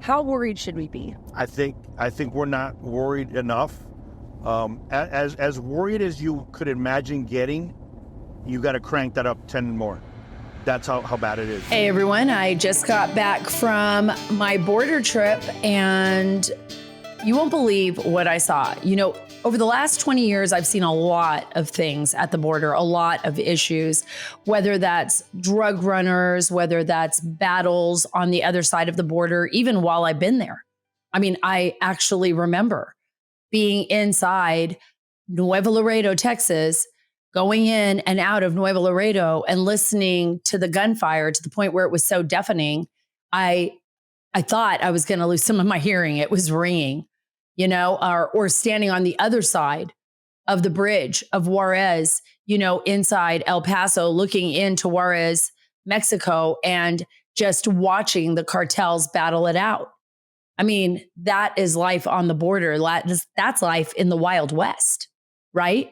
How worried should we be? I think we're not worried enough. As worried as you could imagine getting, you got to crank that up 10 more. That's how bad it is. Hey everyone, I just got back from my border trip and you won't believe what I saw. You know, over the last 20 years, I've seen a lot of things at the border, a lot of issues, whether that's drug runners, whether that's battles on the other side of the border, even while I've been there. I mean, I actually remember being inside Nuevo Laredo, Texas, going in and out of Nuevo Laredo and listening to the gunfire to the point where it was so deafening. I thought I was going to lose some of my hearing. It was ringing, you know, or standing on the other side of the bridge of Juarez, you know, inside El Paso, looking into Juarez, Mexico, and just watching the cartels battle it out. I mean, that is life on the border. That's life in the Wild West, right?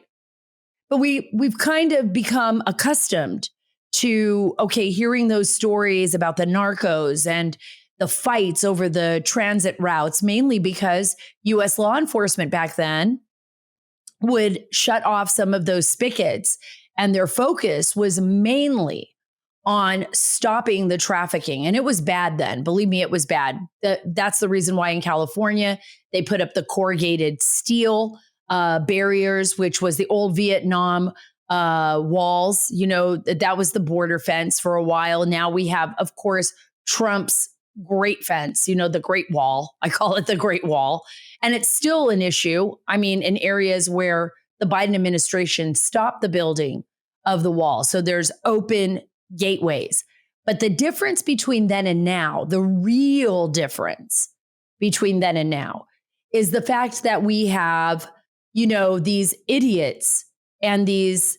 But we've kind of become accustomed to, okay, hearing those stories about the narcos and the fights over the transit routes, mainly because U.S. law enforcement back then would shut off some of those spigots, and their focus was mainly on stopping the trafficking. And it was bad then. Believe me, it was bad. That's the reason why in California, they put up the corrugated steel barriers, which was the old Vietnam walls. You know, that was the border fence for a while. Now we have, of course, Trump's Great Fence, you know, the Great Wall. I call it the Great Wall. And it's still an issue. I mean, in areas where the Biden administration stopped the building of the wall. So there's open gateways. But the difference between then and now, the real difference between then and now, is the fact that we have, you know, these idiots and these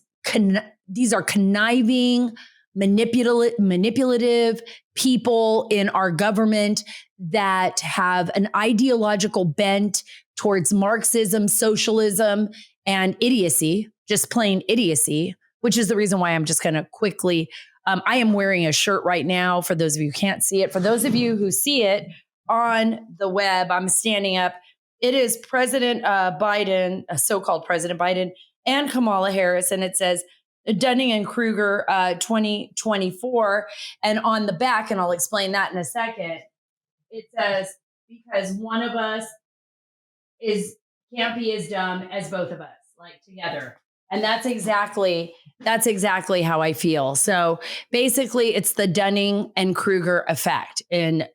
are conniving, manipulative people in our government that have an ideological bent towards Marxism, socialism, and idiocy, just plain idiocy, which is the reason why I'm just going to quickly, I am wearing a shirt right now for those of you who can't see it. For those of you who see it on the web, I'm standing up. It is President Biden, so-called President Biden, and Kamala Harris, and it says Dunning and Kruger 2024. And on the back, and I'll explain that in a second, it says, because one of us can't be as dumb as both of us, like together. And that's exactly how I feel. So basically, it's the Dunning and Kruger effect. And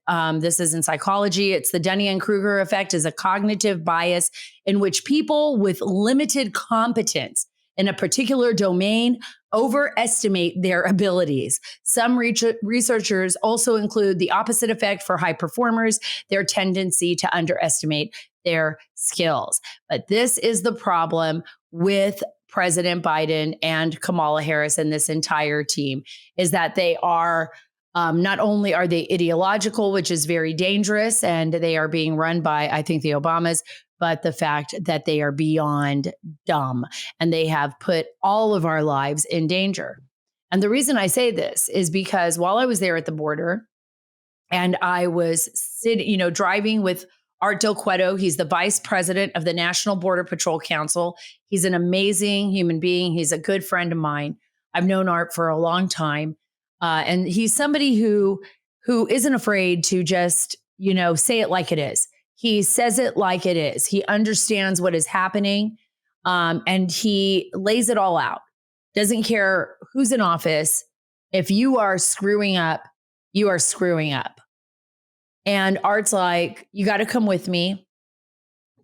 this is in psychology. It's the Dunning and Kruger effect is a cognitive bias in which people with limited competence in a particular domain overestimate their abilities. Some researchers also include the opposite effect for high performers, their tendency to underestimate their skills. But this is the problem with President Biden and Kamala Harris and this entire team, is that they are not only are they ideological, which is very dangerous, and they are being run by, I think, the Obamas, but the fact that they are beyond dumb and they have put all of our lives in danger. And the reason I say this is because while I was there at the border and I was driving with Art Del Cueto, he's the vice president of the National Border Patrol Council. He's an amazing human being. He's a good friend of mine. I've known Art for a long time. And he's somebody who isn't afraid to just, say it like it is. He says it like it is. He understands what is happening, and he lays it all out. Doesn't care who's in office. If you are screwing up, you are screwing up. And Art's like, you got to come with me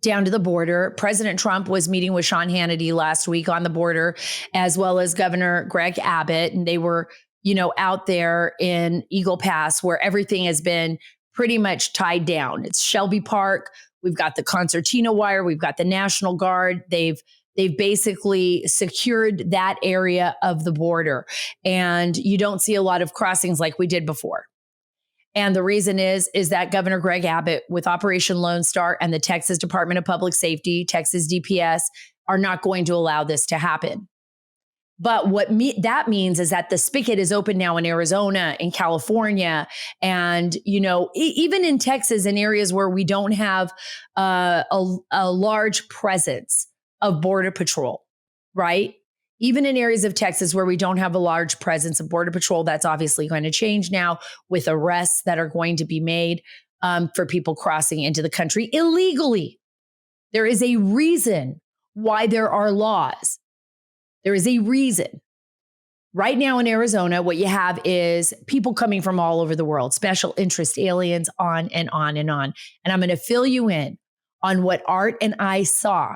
down to the border. President Trump was meeting with Sean Hannity last week on the border, as well as Governor Greg Abbott. And they were, out there in Eagle Pass, where everything has been pretty much tied down. It's Shelby Park. We've got the concertina wire. We've got the National Guard. They've basically secured that area of the border. And you don't see a lot of crossings like we did before. And the reason is that Governor Greg Abbott with Operation Lone Star and the Texas Department of Public Safety, Texas DPS, are not going to allow this to happen. But that means is that the spigot is open now in Arizona, in California, and even in Texas, in areas where we don't have a large presence of Border Patrol, right? Even in areas of Texas where we don't have a large presence of Border Patrol, that's obviously going to change now with arrests that are going to be made for people crossing into the country illegally. There is a reason why there are laws. There is a reason. Right now in Arizona, what you have is people coming from all over the world, special interest aliens, on and on and on. And I'm going to fill you in on what Art and I saw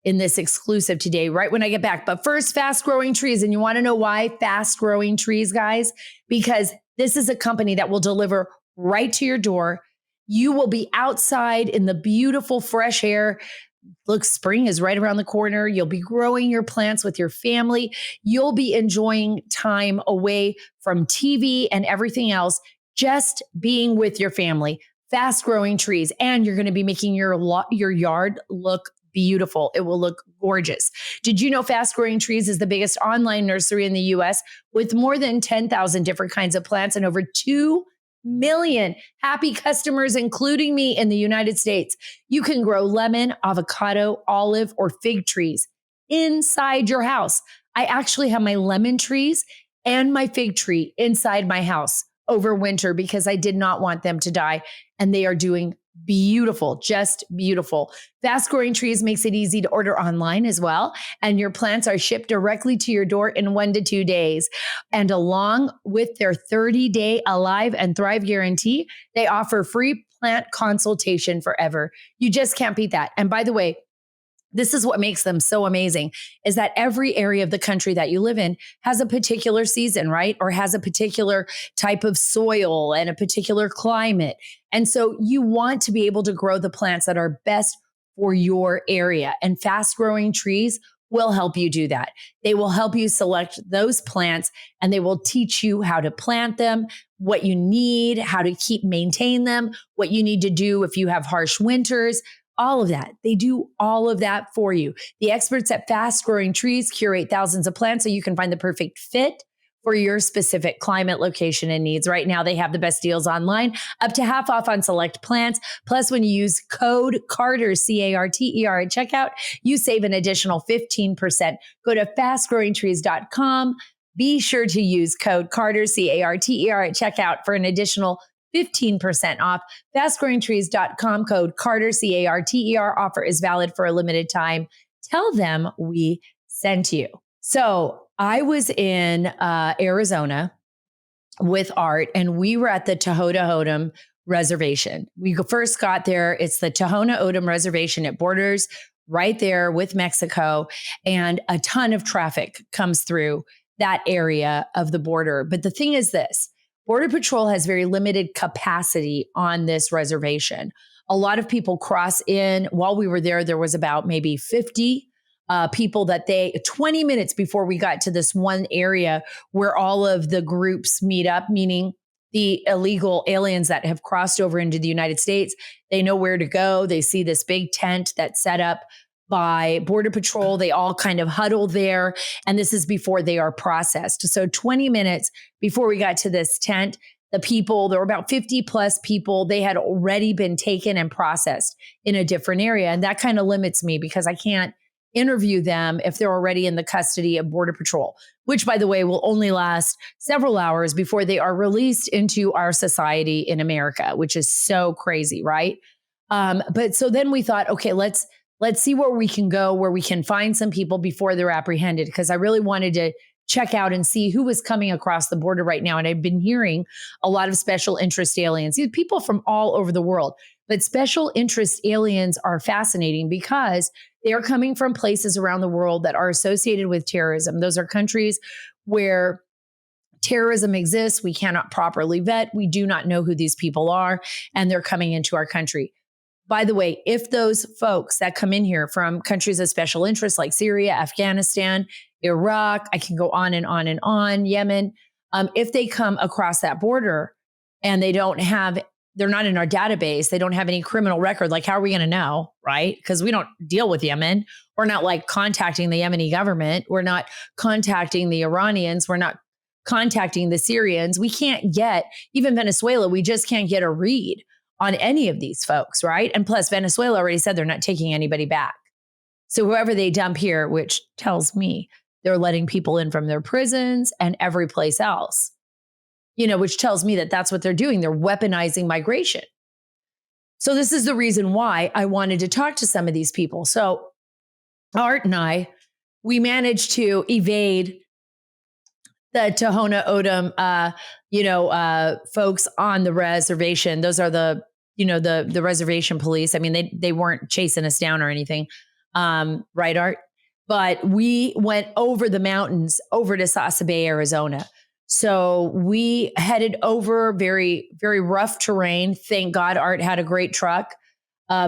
in this exclusive today, right when I get back. But first, fast growing trees. And you want to know why fast growing trees, guys? Because this is a company that will deliver right to your door. You will be outside in the beautiful fresh air. Look, spring is right around the corner. You'll be growing your plants with your family. You'll be enjoying time away from TV and everything else, just being with your family. Fast growing trees. And you're going to be making your yard look beautiful. It will look gorgeous. Did you know Fast Growing Trees is the biggest online nursery in the US with more than 10,000 different kinds of plants and over 2 million happy customers, including me, in the United States? You can grow lemon, avocado, olive, or fig trees inside your house. I actually have my lemon trees and my fig tree inside my house over winter because I did not want them to die. And they are doing beautiful, just beautiful. Fast Growing Trees makes it easy to order online as well. And your plants are shipped directly to your door in 1 to 2 days. And along with their 30-day Alive and Thrive guarantee, they offer free plant consultation forever. You just can't beat that. And by the way, this is what makes them so amazing, is that every area of the country that you live in has a particular season, right? Or has a particular type of soil and a particular climate. And so you want to be able to grow the plants that are best for your area. And Fast Growing Trees will help you do that. They will help you select those plants, and they will teach you how to plant them, what you need, how to maintain them, what you need to do if you have harsh winters. All of that. They do all of that for you. The experts at Fast Growing Trees curate thousands of plants so you can find the perfect fit for your specific climate, location, and needs. Right now, they have the best deals online, up to half off on select plants. Plus, when you use code CARTER, CARTER at checkout, you save an additional 15%. Go to fastgrowingtrees.com. Be sure to use code CARTER, CARTER at checkout for an additional 15% off. Fastgrowingtrees.com, code CARTER, CARTER. Offer is valid for a limited time. Tell them we sent you. So I was in Arizona with Art, and we were at the Tohono O'odham Reservation. We first got there. It's the Tohono O'odham Reservation. It borders right there with Mexico, and a ton of traffic comes through that area of the border. But the thing is this: Border Patrol has very limited capacity on this reservation. A lot of people cross in. While we were there was about maybe 50 people 20 minutes before we got to this one area where all of the groups meet up, meaning the illegal aliens that have crossed over into the United States. They know where to go. They see this big tent that's set up by Border Patrol. They all kind of huddle there. And this is before they are processed. So 20 minutes before we got to this tent, there were about 50 plus people. They had already been taken and processed in a different area. And that kind of limits me because I can't interview them if they're already in the custody of Border Patrol, which, by the way, will only last several hours before they are released into our society in America, which is so crazy, right? But so then we thought, okay, let's see where we can go, where we can find some people before they're apprehended, because I really wanted to check out and see who was coming across the border right now. And I've been hearing a lot of special interest aliens, people from all over the world. But special interest aliens are fascinating because they are coming from places around the world that are associated with terrorism. Those are countries where terrorism exists. We cannot properly vet. We do not know who these people are, and they're coming into our country. By the way, if those folks that come in here from countries of special interest like Syria, Afghanistan, Iraq, I can go on and on and on, Yemen, if they come across that border and they don't have they're not in our database. They don't have any criminal record. Like, how are we going to know? Right? Because we don't deal with Yemen. We're not like contacting the Yemeni government. We're not contacting the Iranians. We're not contacting the Syrians. We can't get, even Venezuela, we just can't get a read on any of these folks, right? And plus, Venezuela already said they're not taking anybody back. So whoever they dump here, which tells me they're letting people in from their prisons and every place else, which tells me that that's what they're doing. They're weaponizing migration. So this is the reason why I wanted to talk to some of these people. So Art and I, we managed to evade the Tohono O'odham, folks on the reservation. Those are the reservation police. I mean, they weren't chasing us down or anything. Right, Art? But we went over the mountains, over to Sasa Bay, Arizona. So we headed over very, very rough terrain. Thank God Art had a great truck,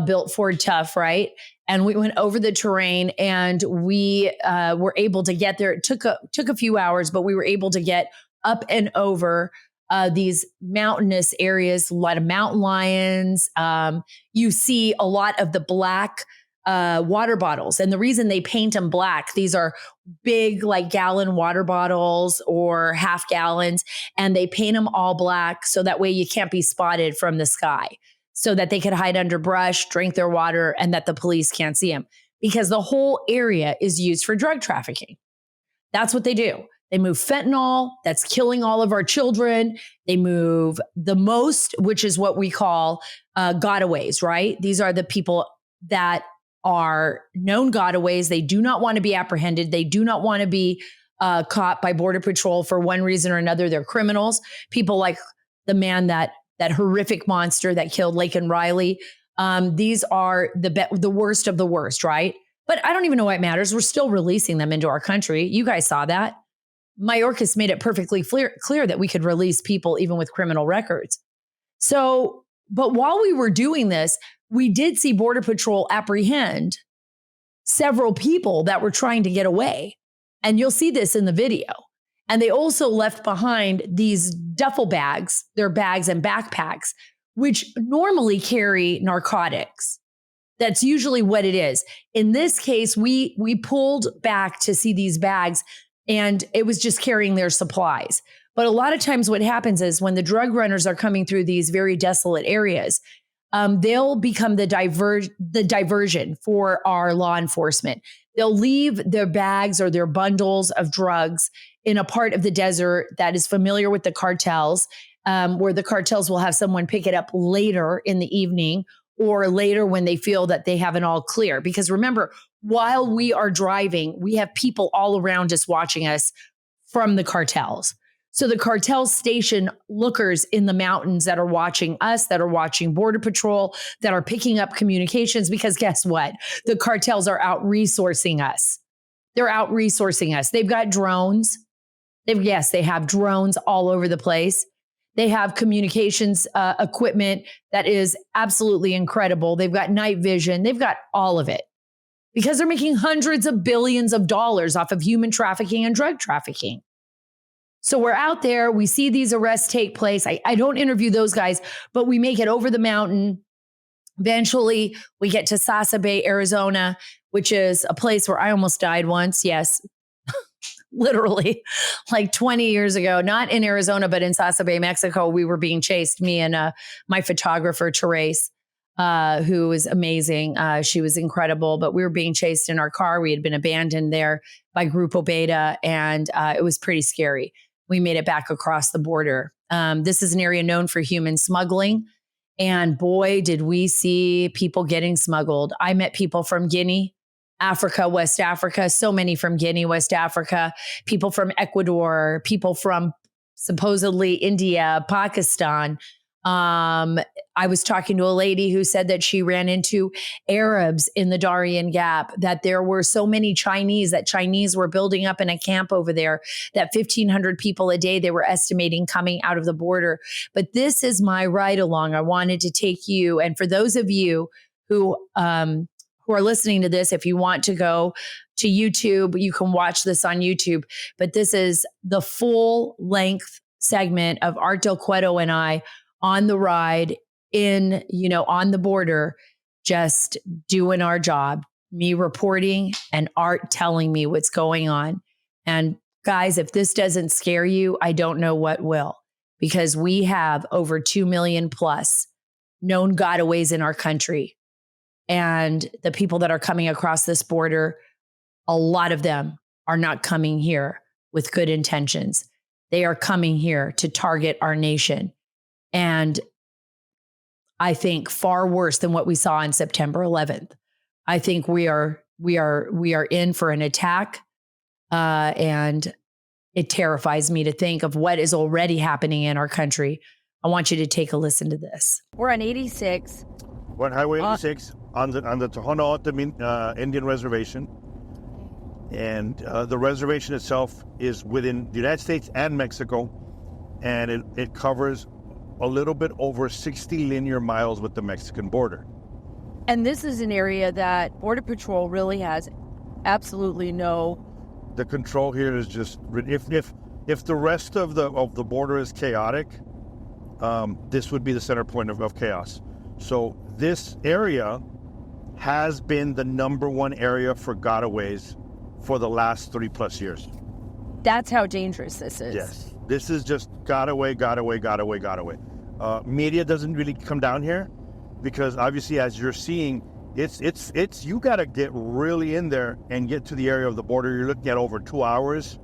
built Ford Tough, right? And we went over the terrain and we were able to get there. It took a few hours, but we were able to get up and over these mountainous areas, a lot of mountain lions. You see a lot of the black water bottles. And the reason they paint them black, these are big, like gallon water bottles or half gallons, and they paint them all black so that way you can't be spotted from the sky, so that they could hide under brush, drink their water, and that the police can't see them, because the whole area is used for drug trafficking. That's what they do. They move fentanyl, that's killing all of our children. They move the most, which is what we call gottaways, right? These are the people that are known gottaways. They do not want to be apprehended. They do not want to be caught by Border Patrol for one reason or another. They're criminals. People like the man that horrific monster that killed Laken Riley. These are the worst of the worst, right? But I don't even know why it matters. We're still releasing them into our country. You guys saw that. Mayorkas made it perfectly clear that we could release people even with criminal records. So, but while we were doing this, we did see Border Patrol apprehend several people that were trying to get away. And you'll see this in the video. And they also left behind these duffel bags, their bags and backpacks, which normally carry narcotics. That's usually what it is. In this case, we pulled back to see these bags, and it was just carrying their supplies. But a lot of times what happens is when the drug runners are coming through these very desolate areas, they'll become the diversion for our law enforcement. They'll leave their bags or their bundles of drugs in a part of the desert that is familiar with the cartels, where the cartels will have someone pick it up later in the evening or later when they feel that they have an all clear. Because remember, while we are driving, we have people all around us watching us from the cartels. So the cartel station lookers in the mountains that are watching us, that are watching Border Patrol, that are picking up communications, because guess what? The cartels are out resourcing us. They're out resourcing us. They've got drones. They have drones all over the place. They have communications equipment that is absolutely incredible. They've got night vision. They've got all of it because they're making hundreds of billions of dollars off of human trafficking and drug trafficking. So we're out there. We see these arrests take place. I don't interview those guys, but we make it over the mountain. Eventually, we get to Sasa Bay, Arizona, which is a place where I almost died once. Yes, literally, like 20 years ago, not in Arizona, but in Sasa Bay, Mexico. We were being chased, me and my photographer, Therese, who was amazing. She was incredible, but we were being chased in our car. We had been abandoned there by Grupo Beta, and it was pretty scary. We made it back across the border. This is an area known for human smuggling. And boy, did we see people getting smuggled. I met people from Guinea, Africa, West Africa, so many from Guinea, West Africa, people from Ecuador, people from supposedly India, Pakistan. I was talking to a lady who said that she ran into Arabs in the Darien Gap, that there were so many Chinese, that Chinese were building up in a camp over there, that 1,500 people a day they were estimating coming out of the border. But this is my ride along. I wanted to take you. And for those of you who are listening to this, if you want to go to YouTube, you can watch this on YouTube. But this is the full length segment of Art Del Cueto and I on the ride on the border, just doing our job, me reporting and Art telling me what's going on. And guys, if this doesn't scare you, I don't know what will, because we have over 2 million plus known gottaways in our country. And the people that are coming across this border, a lot of them are not coming here with good intentions. They are coming here to target our nation. And I think far worse than what we saw on September 11th. I think we are in for an attack, and it terrifies me to think of what is already happening in our country. I want you to take a listen to this. We're on 86. We're on Highway 86 on the Tohono Indian Reservation. And the reservation itself is within the United States and Mexico, and it covers a little bit over 60 linear miles with the Mexican border. And this is an area that Border Patrol really has absolutely no... The control here is just, if the rest of the border is chaotic, this would be the center point of chaos. So this area has been the number one area for gottaways for the last 3+ years. That's how dangerous this is. Yes. This is just gottaway. Media doesn't really come down here because obviously, as you're seeing, it's you got to get really in there and get to the area of the border. You're looking at over 2 hours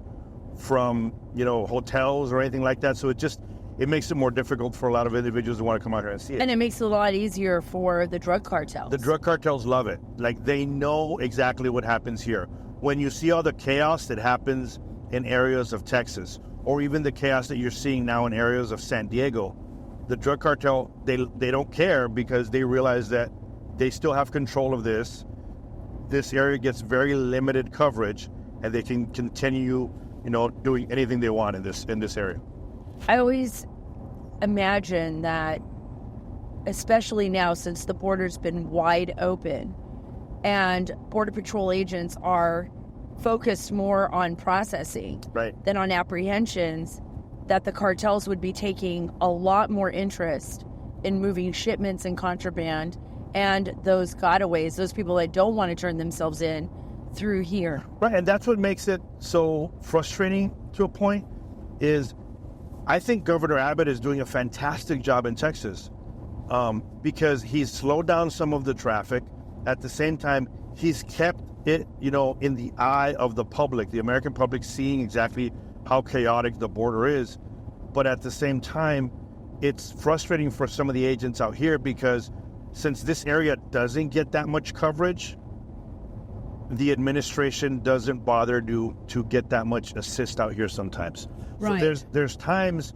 from, hotels or anything like that. So it makes it more difficult for a lot of individuals who want to come out here and see it. And it makes it a lot easier for the drug cartels. The drug cartels love it. Like, they know exactly what happens here. When you see all the chaos that happens in areas of Texas, or even the chaos that you're seeing now in areas of San Diego, the drug cartel, they don't care because they realize that they still have control of this. This area gets very limited coverage, and they can continue, doing anything they want in this area. I always imagine that, especially now since the border's been wide open and Border Patrol agents are focused more on processing than on apprehensions, that the cartels would be taking a lot more interest in moving shipments and contraband and those gottaways, those people that don't want to turn themselves in, through here. Right, and that's what makes it so frustrating to a point, is I think Governor Abbott is doing a fantastic job in Texas, because he's slowed down some of the traffic. At the same time, he's kept it, in the eye of the public, the American public, seeing exactly how chaotic the border is. But at the same time, it's frustrating for some of the agents out here because since this area doesn't get that much coverage, the administration doesn't bother to get that much assist out here sometimes. Right. So there's times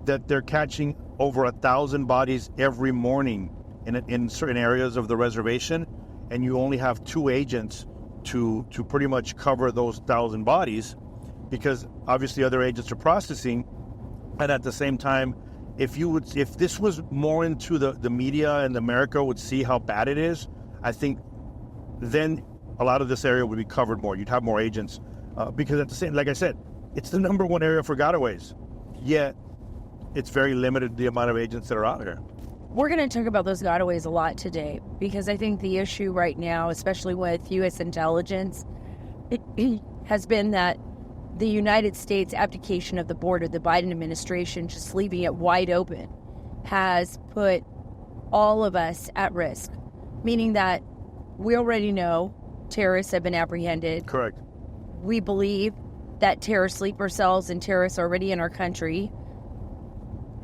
that they're catching over 1,000 bodies every morning in certain areas of the reservation, and you only have 2 agents to pretty much cover those 1,000 bodies, because obviously other agents are processing. And at the same time, if this was more into the media and America would see how bad it is, I think then a lot of this area would be covered more. You'd have more agents, because at the same, like I said, it's the number one area for gottaways, yet it's very limited the amount of agents that are out here. We're going to talk about those gottaways a lot today, because I think the issue right now, especially with U.S. intelligence, it has been that the United States abdication of the border, the Biden administration just leaving it wide open, has put all of us at risk, meaning that we already know terrorists have been apprehended. Correct. We believe that terror sleeper cells and terrorists are already in our country.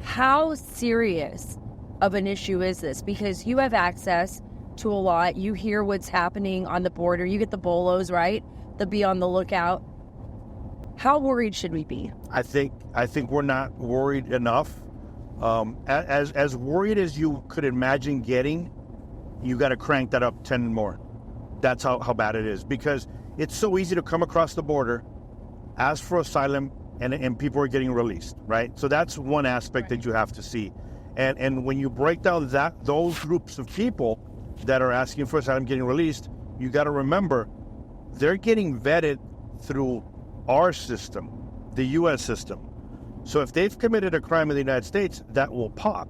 How serious of an issue is this? Because you have access to a lot. You hear what's happening on the border. You get the bolos, right? The be on the lookout. How worried should we be? I think we're not worried enough. As worried as you could imagine getting, you got to crank that up 10 more. That's how bad it is, because it's so easy to come across the border, ask for asylum, and people are getting released, right? So that's one aspect that you have to see. And when you break down those groups of people that are asking for asylum, getting released, you got to remember they're getting vetted through our system, the U.S. system. So if they've committed a crime in the United States, that will pop.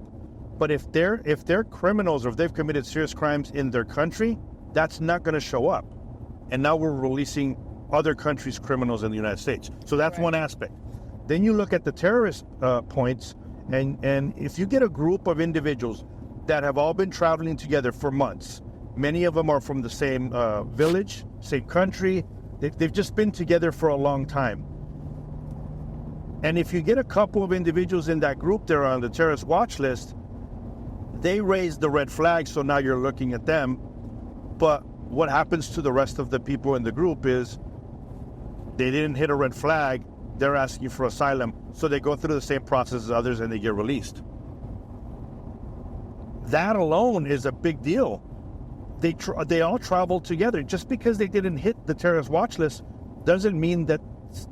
But if they're criminals or if they've committed serious crimes in their country, that's not going to show up. And now we're releasing other countries' criminals in the United States. So that's one aspect. Then you look at the terrorist points, and if you get a group of individuals that have all been traveling together for months, many of them are from the same village, same country, they've just been together for a long time. And if you get a couple of individuals in that group that are on the terrorist watch list, they raise the red flag, so now you're looking at them. But what happens to the rest of the people in the group is they didn't hit a red flag, they're asking for asylum, so they go through the same process as others and they get released. That alone is a big deal. They all travel together. Just because they didn't hit the terrorist watch list doesn't mean that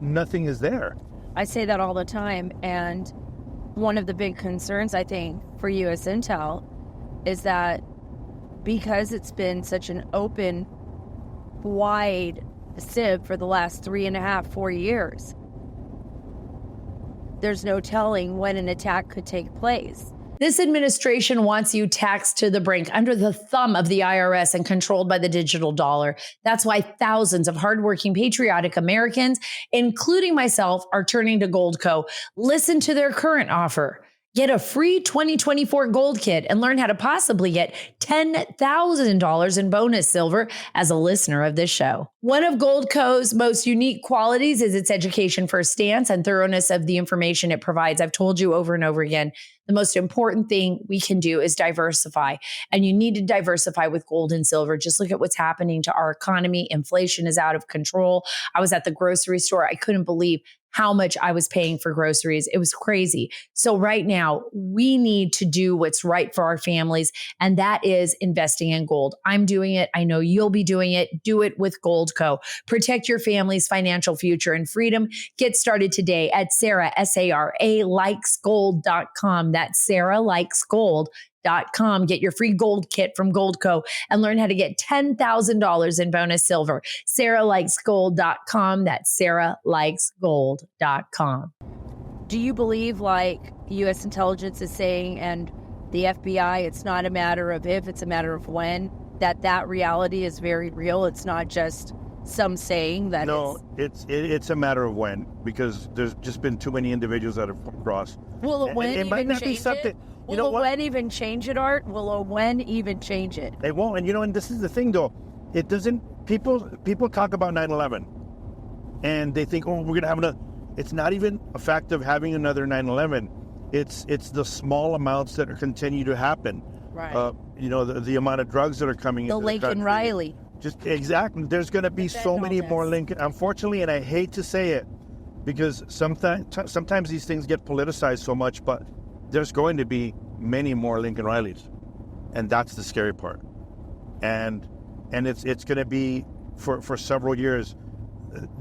nothing is there. I say that all the time, and one of the big concerns, I think, for U.S. Intel is that because it's been such an open, wide sieve for the last 3.5, 4 years, there's no telling when an attack could take place. This administration wants you taxed to the brink, under the thumb of the IRS and controlled by the digital dollar. That's why thousands of hardworking, patriotic Americans, including myself, are turning to Goldco. Listen to their current offer. Get a free 2024 gold kit and learn how to possibly get $10,000 in bonus silver as a listener of this show. One of Goldco's most unique qualities is its education-first stance and thoroughness of the information it provides. I've told you over and over again, the most important thing we can do is diversify. And you need to diversify with gold and silver. Just look at what's happening to our economy. Inflation is out of control. I was at the grocery store. I couldn't believe how much I was paying for groceries. It was crazy. So right now, we need to do what's right for our families, and that is investing in gold. I'm doing it. I know you'll be doing it. Do it with Goldco. Protect your family's financial future and freedom. Get started today at Sara, S-A-R-A, likesgold.com. That's SaraLikesGold.com. Get your free gold kit from Goldco and learn how to get $10,000 in bonus silver. SaraLikesGold.com. That's SaraLikesGold.com. Do you believe, like U.S. intelligence is saying, and the FBI, it's not a matter of if, it's a matter of when, that reality is very real? It's not just some saying that. No, it's a matter of when, because there's just been too many individuals that have come across. Will it when it even might not be change something. it? You know Will what? when even change it, Art? Will a when even change it? They won't. And this is the thing, though. It doesn't. People talk about 9/11, and they think, oh, we're gonna have another. It's not even a fact of having another 9/11. It's the small amounts that continue to happen. Right. The amount of drugs that are coming. The into Lincoln the country. Riley. Just exactly. There's going to be so many more Lincoln. Unfortunately, and I hate to say it, because sometimes these things get politicized so much, but there's going to be many more Lincoln Rileys, and that's the scary part. And it's going to be for several years.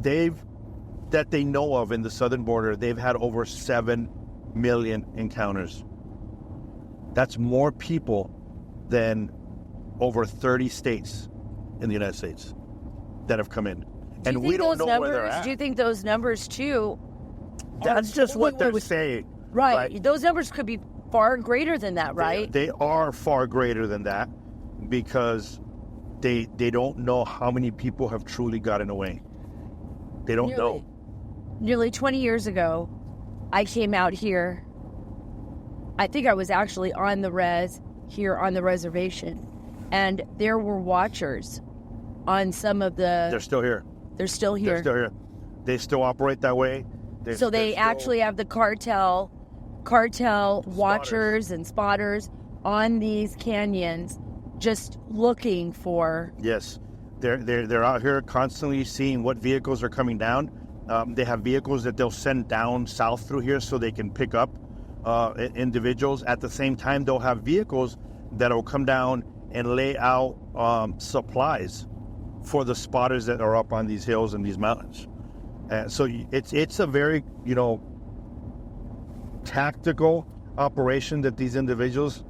That they know of in the southern border, they've had over 7 million encounters. That's more people than over 30 states in the United States that have come in. And we don't know where they're at. Do you think those numbers, too? That's just what they're saying. Right. Those numbers could be far greater than that, right? They are far greater than that, because they don't know how many people have truly gotten away. They don't know. Nearly 20 years ago, I came out here. I think I was actually on the reservation, and there were watchers on some of the. They're still here. They're still here. They're still here. They still operate that way. So they actually have the cartel watchers and spotters on these canyons, just looking for. Yes, they're out here constantly seeing what vehicles are coming down. They have vehicles that they'll send down south through here so they can pick up individuals. At the same time, they'll have vehicles that will come down and lay out supplies for the spotters that are up on these hills and these mountains. So it's a very tactical operation that these individuals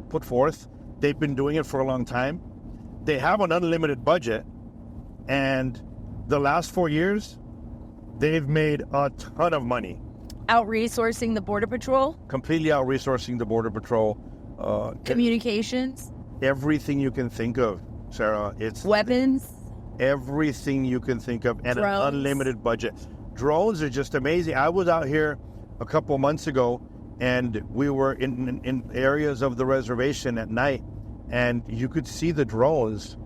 put forth. They've been doing it for a long time. They have an unlimited budget, and the last 4 years, they've made a ton of money. Out-resourcing the Border Patrol? Completely out-resourcing the Border Patrol. Communications, everything you can think of, Sarah. It's weapons, everything you can think of, and drones. an unlimited budget. Drones are just amazing. I was out here a couple months ago, and we were in areas of the reservation at night, and you could see the drones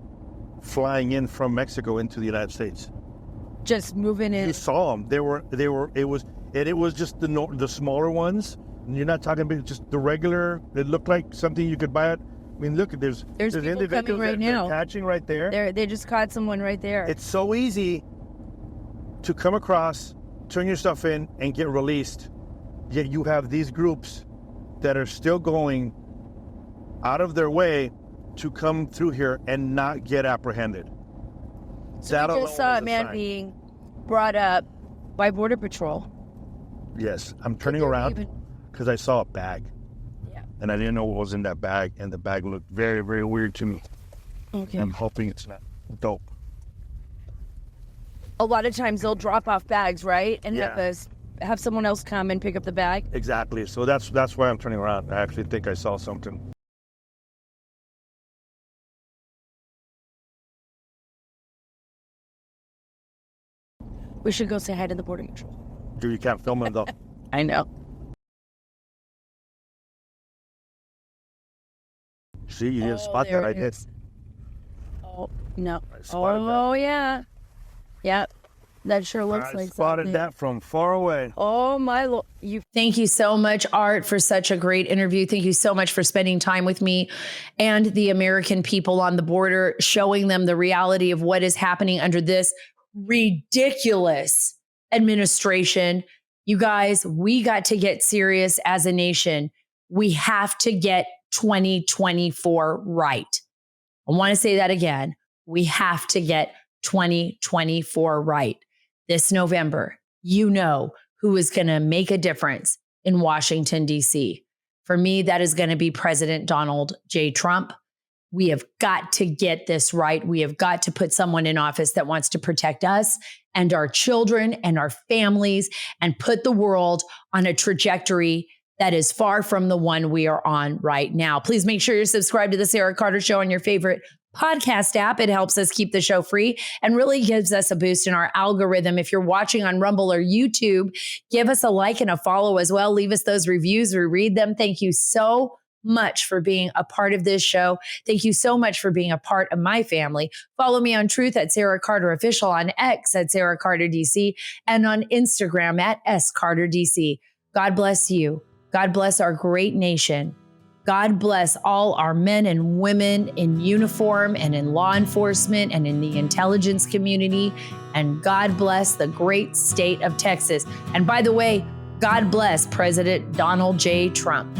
flying in from Mexico into the United States. just moving in. You saw them. It was just the smaller ones. You're not talking about just the regular. It looked like something you could buy it. I mean, look, there's people individuals coming right now. they're catching right there. They just caught someone right there. It's so easy to come across, turn your stuff in, and get released. Yet you have these groups that are still going out of their way to come through here and not get apprehended. So we just saw a man being brought up by Border Patrol. Yes, I'm turning around because I saw a bag. Yeah. And I didn't know what was in that bag, and the bag looked very, very weird to me. Okay. I'm hoping it's not dope. A lot of times they'll drop off bags, right? And Yeah. have someone else come and pick up the bag. Exactly. So that's why I'm turning around. I actually think I saw something. We should go say hi to the Border Patrol. Dude, you can't film him though. I know. See, you didn't spot there that. I it did. is. Oh, no. I spotted Oh, yeah. Yep. That sure looks I like spotted something. that from far away. Oh, my Lord. Thank you so much, Art, for such a great interview. Thank you so much for spending time with me and the American people on the border, showing them the reality of what is happening under this ridiculous administration. You guys, we got to get serious as a nation. We have to get 2024 right. I want to say that again. We have to get 2024 right. This November, you know who is going to make a difference in Washington, D.C. For me, that is going to be President Donald J. Trump. We have got to get this right. We have got to put someone in office that wants to protect us and our children and our families and put the world on a trajectory that is far from the one we are on right now. Please make sure you're subscribed to the Sarah Carter Show on your favorite podcast app. It helps us keep the show free and really gives us a boost in our algorithm. If you're watching on Rumble or YouTube, give us a like and a follow as well. Leave us those reviews. We read them. Thank you so much for being a part of this show. Thank you so much for being a part of my family. Follow me on Truth at Sarah Carter Official, on X at Sarah Carter DC, and on Instagram at SCarterDC. God bless you. God bless our great nation. God bless all our men and women in uniform and in law enforcement and in the intelligence community. And God bless the great state of Texas. And by the way, God bless President Donald J. Trump.